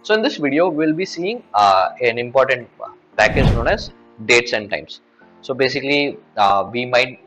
So in this video, we'll be seeing an important package known as dates and times. So basically, we might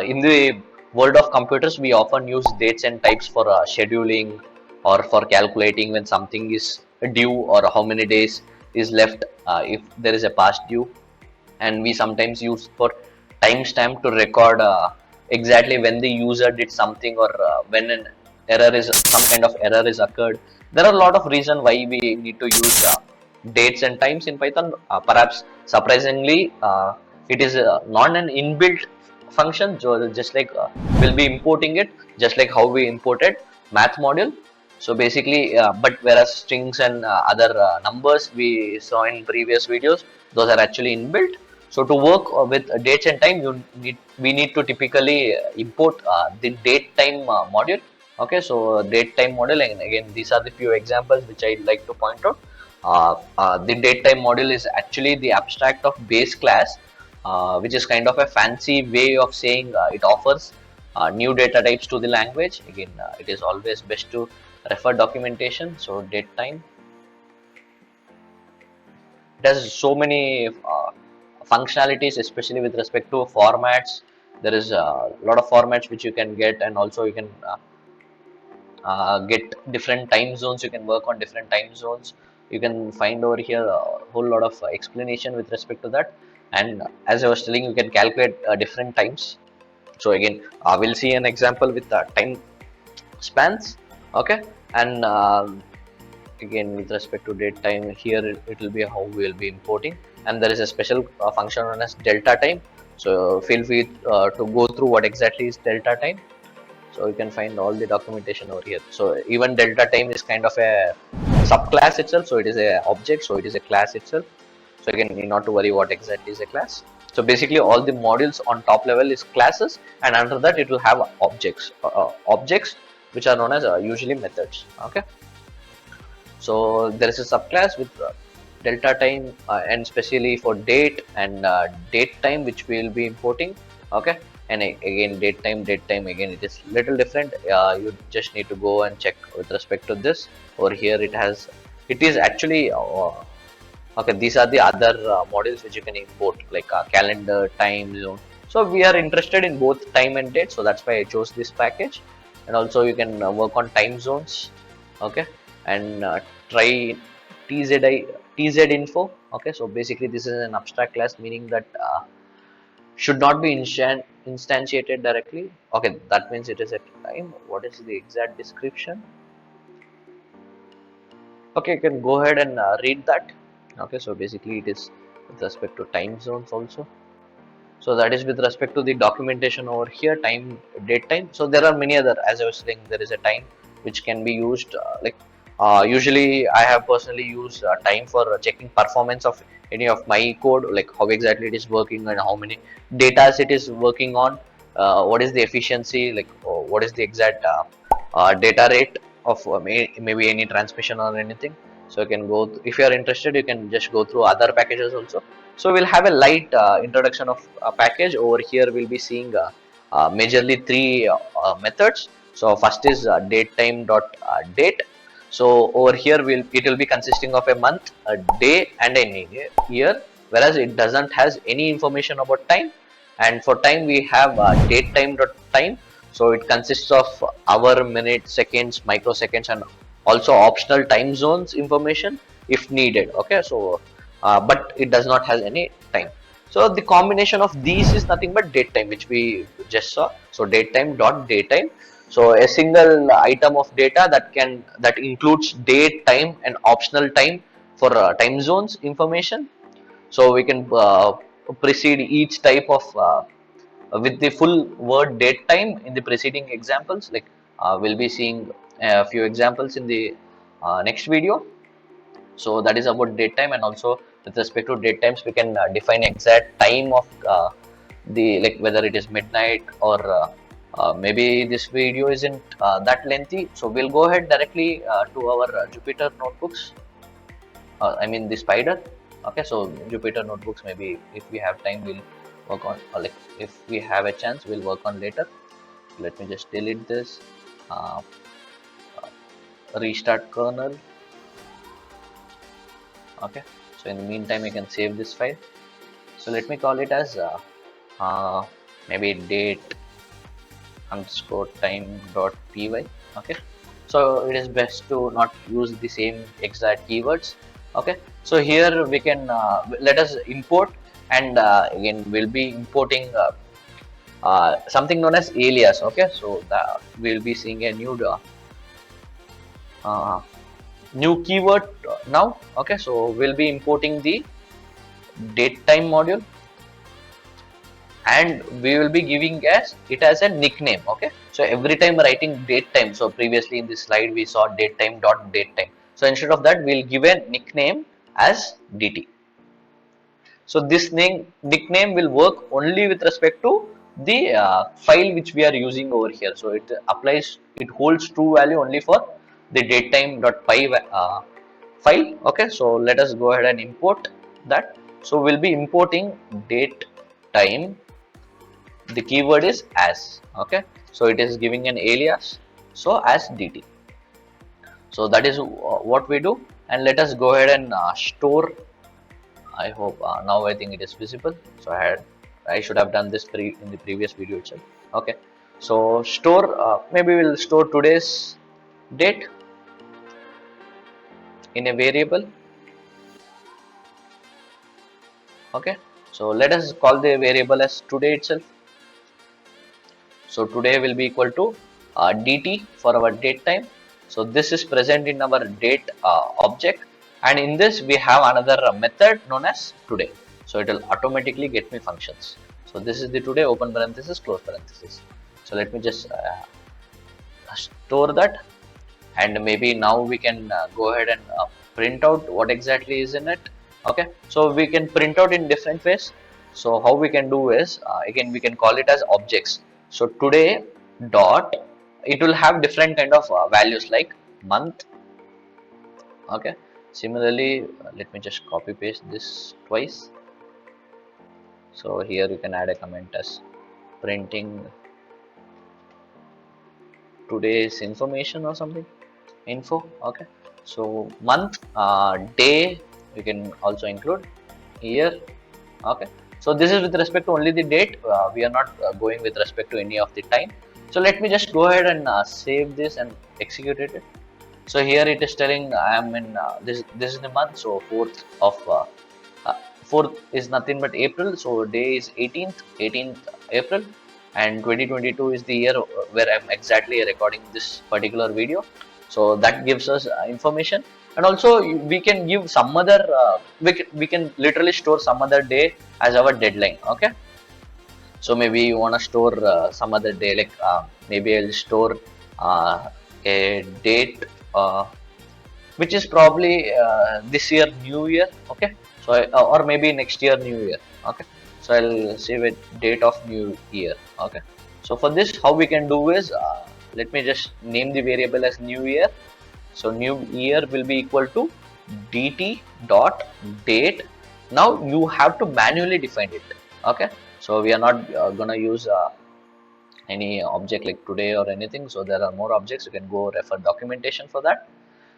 in the world of computers, we often use dates and times for scheduling or for calculating when something is due or how many days is left if there is a past due, and we sometimes use for timestamp to record exactly when the user did something or when an error is some kind of error is occurred. There are a lot of reasons why we need to use dates and times in Python. Perhaps surprisingly, it is not an inbuilt function, so just like we'll be importing it just like how we imported math module. So basically, but whereas strings and other numbers we saw in previous videos, those are actually inbuilt. So to work with dates and time, we need to typically import the date time module. Okay, so date time module, and again these are the few examples which I'd like to point out. The date time module is actually the abstract of base class, which is kind of a fancy way of saying it offers new data types to the language. Again, it is always best to refer documentation. So date time, it has so many functionalities, especially with respect to formats. There is a lot of formats which you can get, and also you can get different time zones. You can work on different time zones. You can find over here a whole lot of explanation with respect to that. And as I was telling, you can calculate different times. So again, we'll see an example with time spans. Okay, and again with respect to date time, here it will be how we will be importing, and there is a special function known as delta time. So feel free to go through what exactly is delta time. So you can find all the documentation over here. So even delta time is kind of a subclass itself, so it is a object, so it is a class itself. So again, you need not to worry what exactly is a class. So basically all the modules on top level is classes, and under that it will have objects which are known as usually methods. Okay, so there is a subclass with delta time, and especially for date and date time, which we will be importing. Okay, and again date time again it is little different. You just need to go and check with respect to this. Over here it is actually okay, these are the other modules which you can import, like calendar, time zone. So we are interested in both time and date, so that's why I chose this package. And also you can work on time zones. Okay, and try TZI TZ info. Okay, so basically this is an abstract class, meaning that should not be instantiated directly. Okay, that means it is at time. What is the exact description? Okay, you can go ahead and read that. Okay, so basically it is with respect to time zones also. So that is with respect to the documentation over here, time, date time. So there are many other, as I was saying, there is a time which can be used usually I have personally used time for checking performance of any of my code, like how exactly it is working and how many data it is working on, what is the efficiency, like what is the exact data rate of maybe any transmission or anything. So you can go, if you are interested, you can just go through other packages also. So we'll have a light introduction of a package. Over here we'll be seeing majorly three methods. So first is datetime dot date. So over here it will be consisting of a month, a day, and a year, whereas it doesn't has any information about time. And for time we have datetime dot time. So it consists of hour, minute, seconds, microseconds, and also optional time zones information if needed. Okay, so but it does not have any time. So the combination of these is nothing but date time, which we just saw. So datetime dot datetime. So a single item of data that includes date, time, and optional time for time zones information. So we can precede each type of with the full word date time in the preceding examples. Like we'll be seeing a few examples in the next video. So that is about date time, and also with respect to date times we can define exact time of the, like whether it is midnight or maybe this video isn't that lengthy, so we'll go ahead directly to our Jupyter notebooks, I mean the spider. Okay, so Jupyter notebooks, maybe if we have time we'll work on, or like if we have a chance we'll work on later. Let me just delete this, restart kernel. Okay, so in the meantime I can save this file. So let me call it as maybe date underscore time dot py. Okay, so it is best to not use the same exact keywords. Okay, so here we can let us import, and again we'll be importing something known as alias. Okay, so we'll be seeing a uh, new keyword now. Okay, so we'll be importing the date time module, and we will be giving as it as a nickname. Okay, so every time writing date time, so previously in this slide we saw date time dot date time, so instead of that we'll give a nickname as dt. So this name nickname will work only with respect to the file which we are using over here. So it applies, it holds true value only for the datetime.py file. Okay, so let us go ahead and import that. So we'll be importing date time, the keyword is as. Okay, so it is giving an alias, so as dt. So that is what we do, and let us go ahead and store. I hope now I think it is visible. So I should have done this in the previous video itself. Okay, so store, maybe we'll store today's date in a variable. Okay, so let us call the variable as today itself. So today will be equal to dt for our date time. So this is present in our date object, and in this we have another method known as today. So it will automatically get me functions. So this is the today, open parenthesis, close parenthesis. So let me just store that, and maybe now we can go ahead and print out what exactly is in it. Okay, so we can print out in different ways. So how we can do is again we can call it as objects. So today dot, it will have different kind of values like month. Okay, similarly let me just copy paste this twice. So here you can add a comment as printing today's information or something, info. Okay, so month, day we can also include, year. Okay, so this is with respect to only the date. We are not going with respect to any of the time. So let me just go ahead and save this and execute it. So here it is telling I am in this is the month. So 4th is nothing but April. So day is 18th April, and 2022 is the year where I'm exactly recording this particular video. So that gives us information, and also we can give some other we can literally store some other day as our deadline. Okay, so maybe you want to store some other day, like maybe I'll store a date which is probably this year new year. Okay, so or maybe next year new year. Okay, so I'll save a date of new year. Okay, so for this how we can do is let me just name the variable as new year. So new year will be equal to dt dot date. Now you have to manually define it. Okay, so we are not gonna use any object like today or anything. So there are more objects, you can go refer documentation for that.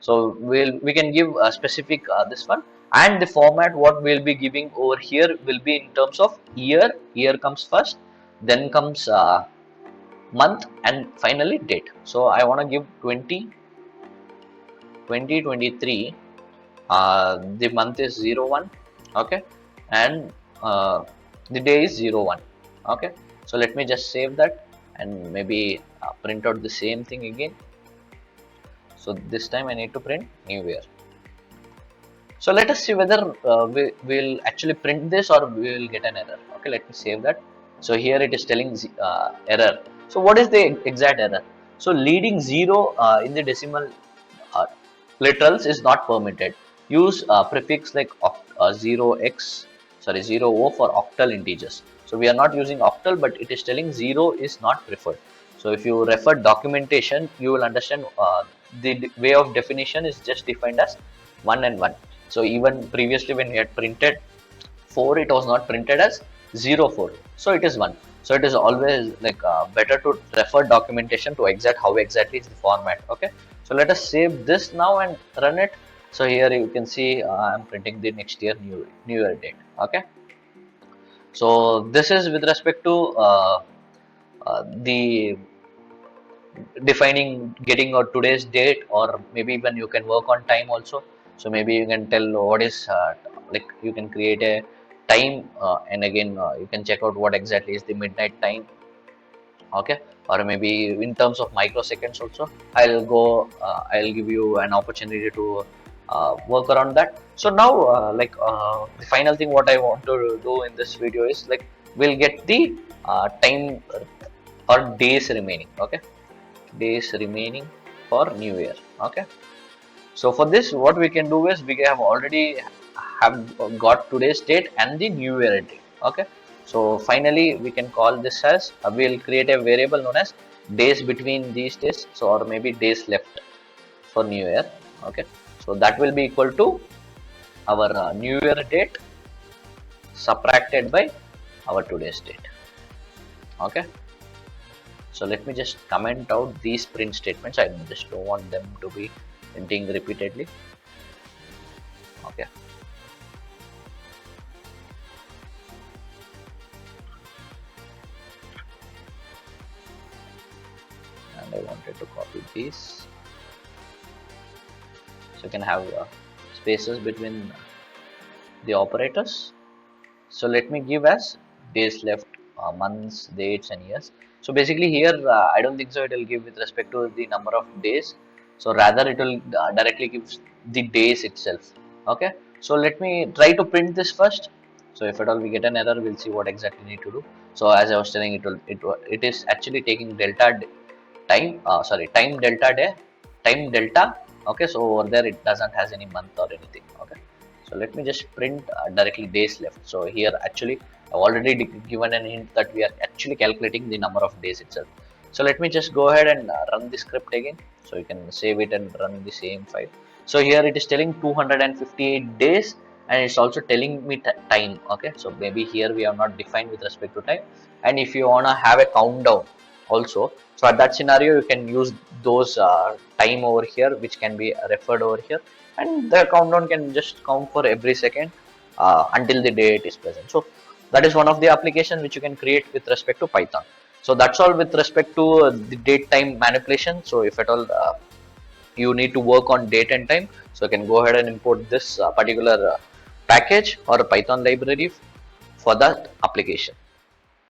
So we can give a specific this one, and the format what we'll be giving over here will be in terms of year. Year comes first, then comes month, and finally date. So I want to give 2023. The month is 01. Okay, and the day is 01. Okay, so let me just save that, and maybe print out the same thing again. So this time I need to print new year. So let us see whether we will actually print this or we will get an error. Okay, let me save that. So here it is telling error. So what is the exact error? So leading 0 in the decimal literals is not permitted. Use prefix like 0x, sorry 0o for octal integers. So we are not using octal, but it is telling 0 is not preferred. So if you refer documentation, you will understand the way of definition is just defined as 1 and 1. So even previously when we had printed 4, it was not printed as 04. So it is 1. So it is always like better to refer documentation to exact how exactly is the format. Okay, so let us save this now and run it, So here you can see I'm printing the next year new year date. Okay. So this is with respect to the defining getting a today's date, or maybe even you can work on time also. So maybe you can tell what is like you can create a time, and again you can check out what exactly is the midnight time. Okay, or maybe in terms of microseconds also. I'll give you an opportunity to work around that. So now the final thing what I want to do in this video is like we'll get the time or days remaining. Okay, days remaining for new year. Okay, so for this what we can do is we have already have got today's date and the new year date. Okay, so finally we can call this as we'll create a variable known as days between these days, so or maybe days left for new year. Okay, so that will be equal to our new year date subtracted by our today's date. Okay, so let me just comment out these print statements. I just don't want them to be printing repeatedly. Okay, and I wanted to copy these, so you can have spaces between the operators. So let me give as days left, months, dates, and years. So basically here I don't think so it will give with respect to the number of days. So rather it will directly give the days itself. Okay. So let me try to print this first. So if at all we get an error, we'll see what exactly need to do. So as I was telling, it is actually taking time. Sorry, time delta day, time delta. Okay. So over there it doesn't has any month or anything. Okay. So let me just print directly days left. So here actually I've already given an hint that we are actually calculating the number of days itself. So let me just go ahead and run the script again. So you can save it and run the same file. So here it is telling 258 days, and it's also telling me time. Okay, so maybe here we have not defined with respect to time. And if you wanna have a countdown also, so at that scenario you can use those time over here, which can be referred over here, and the countdown can just count for every second until the date is present. So that is one of the application which you can create with respect to Python. So that's all with respect to the date time manipulation. So if at all you need to work on date and time, so you can go ahead and import this particular package or a Python library for that application.